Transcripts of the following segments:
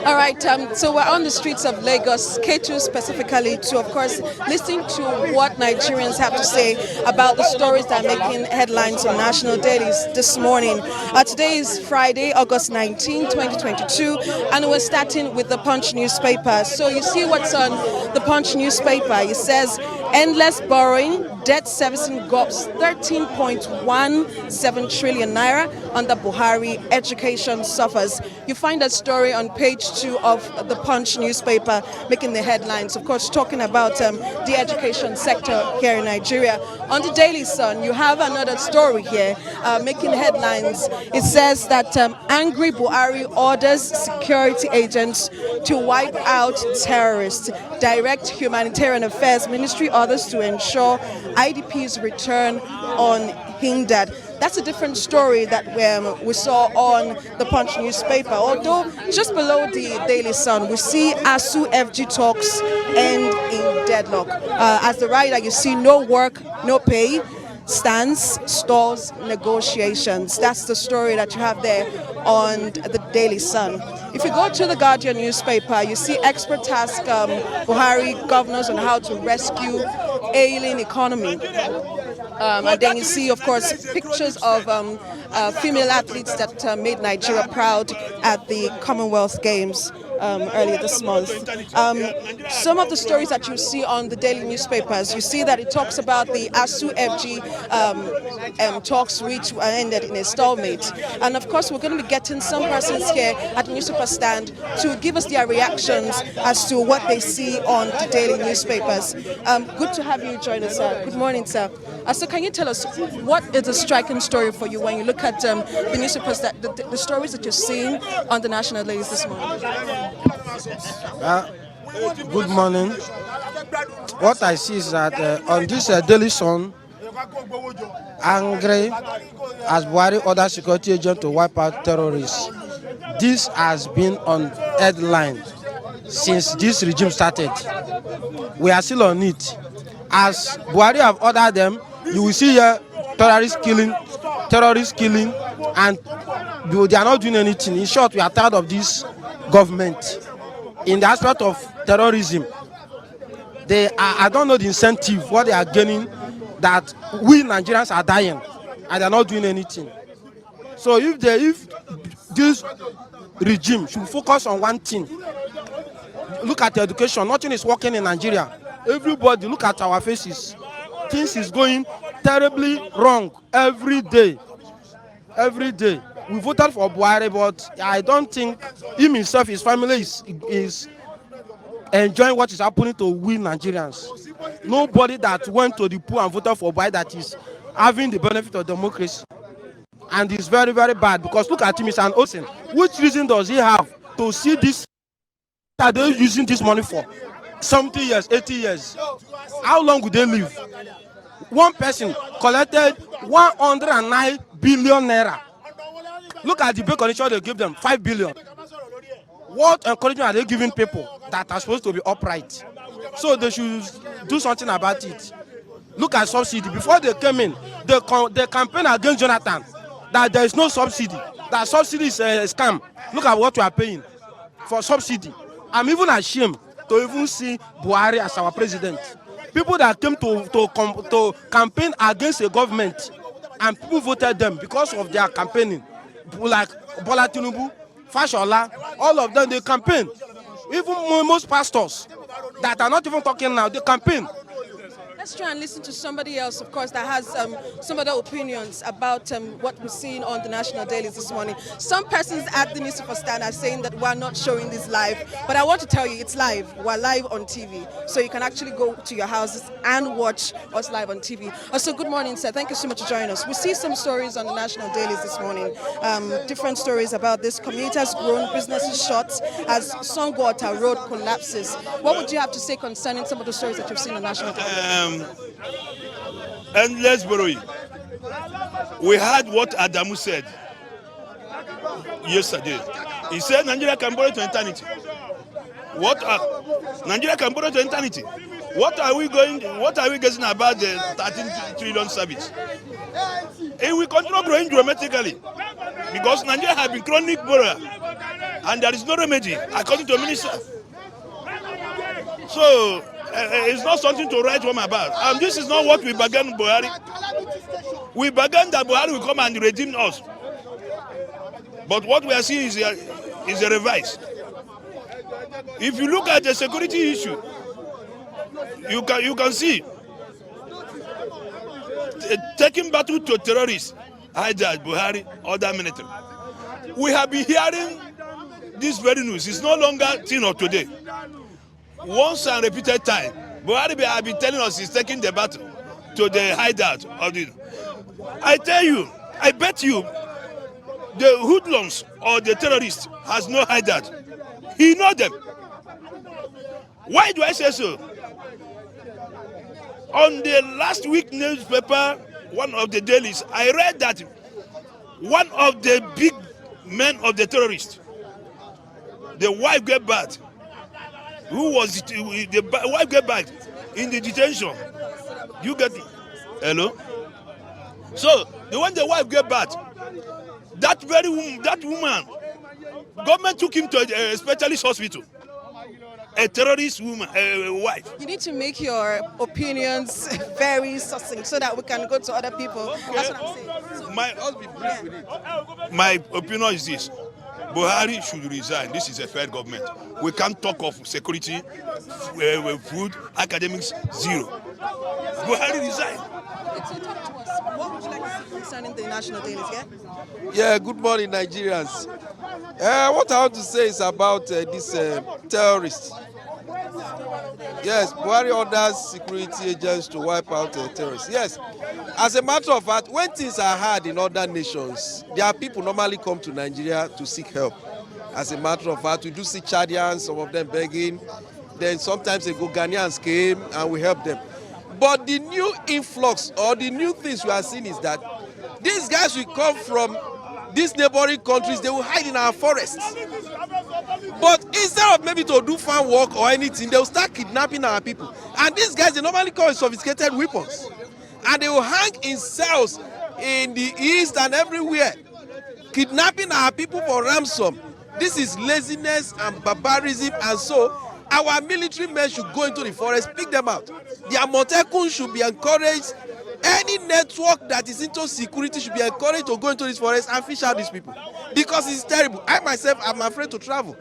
All right, so we're on the streets of Lagos, K2 specifically, to, of course, listen to what Nigerians have to say about the stories that are making headlines on national dailies this morning. Today is Friday, August 19, 2022, and we're starting with the Punch newspaper. So you see what's on the Punch newspaper. It says, endless borrowing, debt servicing gulps 13.17 trillion naira under Buhari, education suffers. You find that story on page 2 of the Punch newspaper, making the headlines, of course, talking about the education sector here in Nigeria. On the Daily Sun, you have another story here, making headlines. It says that angry Buhari orders security agents to wipe out terrorists. Direct Humanitarian Affairs Ministry orders to ensure IDP's return unhindered. That's a different story that we saw on the Punch newspaper. Although just below the Daily Sun, we see ASU FG talks end in deadlock. As the writer, you see no work, no pay, stands, stalls, negotiations. That's the story that you have there on the Daily Sun. If you go to the Guardian newspaper, you see expert task Buhari governors on how to rescue ailing economy. And then you see, of course, pictures of female athletes that made Nigeria proud at the Commonwealth Games earlier this month. Some of the stories that you see on the daily newspapers, you see that it talks about the ASU FG talks which ended in a stalemate. And of course, we're going to be getting some persons here at the newspaper stand to give us their reactions as to what they see on the daily newspapers. Good to have you join us, sir. Good morning, sir. So can you tell us what is a striking story for you when you look at the newspapers, that the stories that you're seeing on the national dailies this morning? Good morning. What I see is that on this Daily Sun, angry as Buhari orders security agent to wipe out terrorists. This has been on headline since this regime started. We are still on it. As Buhari have ordered them, you will see here terrorist killing, and they are not doing anything. In short, we are tired of this government. In the aspect of terrorism, I don't know the incentive, what they are gaining, that we Nigerians are dying and they are not doing anything. So if this regime should focus on one thing, look at education. Nothing is working in Nigeria. Everybody, look at our faces. Things is going terribly wrong every day. Every day. We voted for Buhari, but I don't think him himself, his family is enjoying what is happening to we Nigerians. Nobody that went to the pool and voted for Buhari that is having the benefit of democracy. And it's very, very bad, because look at him, he's an Ocean. Which reason does he have to see this? Are they using this money for 70 years, 80 years? How long would they live? One person collected 109 billion naira. Look at the big condition they give them, 5 billion. What encouragement are they giving people that are supposed to be upright? So they should do something about it. Look at subsidy. Before they came in, they campaign against Jonathan that there is no subsidy, that subsidy is a scam. Look at what we are paying for subsidy. I'm even ashamed to even see Buhari as our president. People that came to campaign against a government, and people voted them because of their campaigning. Like Bola Tinubu, Fashola, all of them, they campaign. Even most pastors that are not even talking now, they campaign. Let's try and listen to somebody else, of course, that has some other opinions about what we're seeing on the national dailies this morning. Some persons at the newspaper stand are saying that we're not showing this live, but I want to tell you it's live. We're live on TV, so you can actually go to your houses and watch us live on TV. Also, good morning, sir. Thank you so much for joining us. We see some stories on the national dailies this morning, different stories about this. Commuters grown, businesses shut as Songwater Road collapses. What would you have to say concerning some of the stories that you've seen on national dailies? Endless borrowing. We heard what Adamu said yesterday. He said Nigeria can borrow to eternity. Nigeria can borrow to eternity. What are we getting about the 13 trillion service? It will continue growing dramatically because Nigeria has been chronic borrower. and there is no remedy, according to the minister. So it's not something to write home about. And this is not what we began Buhari. We began that Buhari will come and redeem us. But what we are seeing is a reverse. If you look at the security issue, you can see taking battle to terrorists, either Buhari or the military. We have been hearing this very news. It's no longer thing of today. Once and repeated time, Buhari have been telling us he's taking the battle to the hideout of the. I tell you, I bet you, the hoodlums or the terrorists has no hideout. He knows them. Why do I say so? On the last week newspaper, one of the dailies, I read that one of the big men of the terrorists, the wife get back. Who was the wife get back in the detention? You get it? Hello? So when the wife get back, that woman, government took him to a specialist hospital. A terrorist woman, a wife. You need to make your opinions very succinct so that we can go to other people. Okay. That's what I'm saying. My opinion is this. Buhari should resign. This is a fair government. We can't talk of security, food, academics, zero. Buhari resign. So talk to us. What would you like to see concerning the national dailies, Yeah, good morning, Nigerians. What I want to say is about this terrorists. Yes, Buhari orders security agents to wipe out terrorists. Yes, as a matter of fact, when things are hard in other nations, there are people normally come to Nigeria to seek help. As a matter of fact, we do see Chadians, some of them begging. Then sometimes the Ghanaians came and we help them. But the new influx or the new things we are seeing is that these guys will come from these neighboring countries, they will hide in our forests. But instead of maybe to do farm work or anything, they will start kidnapping our people. And these guys, they normally come with sophisticated weapons. And they will hang in cells in the east and everywhere, kidnapping our people for ransom. This is laziness and barbarism, and so our military men should go into the forest, pick them out. The Amotekun should be encouraged. Any network that is into security should be encouraged to go into this forest and fish out these people. Because it's terrible. I myself am afraid to travel.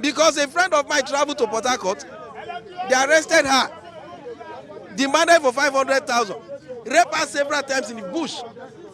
Because a friend of mine traveled to Port Harcourt, they arrested her, demanded for 500,000, raped her several times in the bush.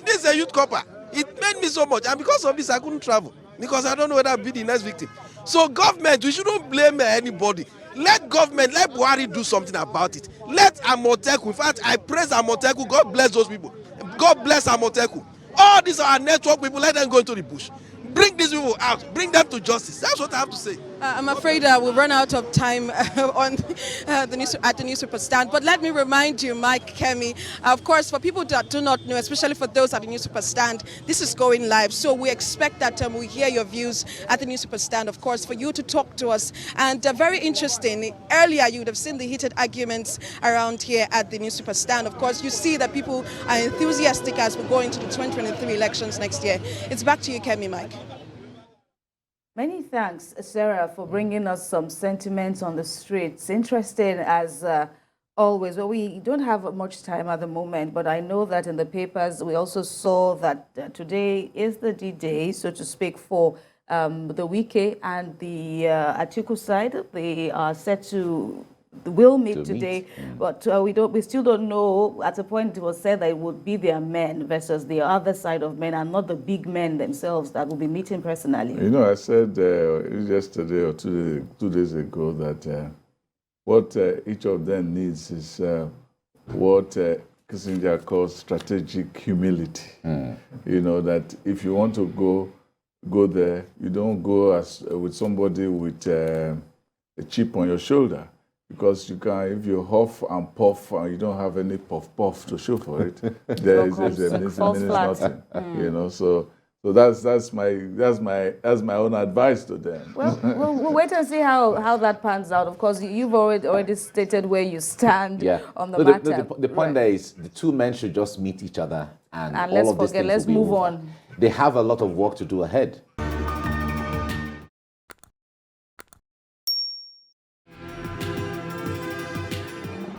This is a youth copper. It made me so much, and because of this I couldn't travel. Because I don't know whether I'll be the next victim. So government, we shouldn't blame anybody. Let government, let Buhari do something about it. Let Amotekun, in fact, I praise Amotekun. God bless those people. God bless Amotekun. All these are network people, let them go into the bush. Bring these people out. Bring them to justice. That's what I have to say. I'm afraid we'll run out of time at the newspaper stand. But let me remind you, Mike Kemi, of course, for people that do not know, especially for those at the newspaper stand, this is going live. So we expect that we hear your views at the newspaper stand, of course, for you to talk to us. And very interesting, earlier you would have seen the heated arguments around here at the newspaper stand. Of course, you see that people are enthusiastic as we go into the 2023 elections next year. It's back to you, Kemi, Mike. Many thanks, Sarah, for bringing us some sentiments on the streets. Interesting as always. Well, we don't have much time at the moment, but I know that in the papers we also saw that today is the D-Day, so to speak, for the Wike and the Ayeku side. They are set to will meet today, but we still don't know. At a point, it was said that it would be their men versus the other side of men, and not the big men themselves that will be meeting personally. You know, I said yesterday or 2 days ago that what each of them needs is what Kissinger calls strategic humility. You know, that if you want to go there, you don't go with somebody with a chip on your shoulder. Because you can, if you huff and puff and you don't have any puff to show for it, there is nothing. You know, so that's my own advice to them. Well, we'll wait and see how that pans out. Of course, you've already stated where you stand on the matter. The point there is the two men should just meet each other and all let's of these things let's will be move over. on. They have a lot of work to do ahead.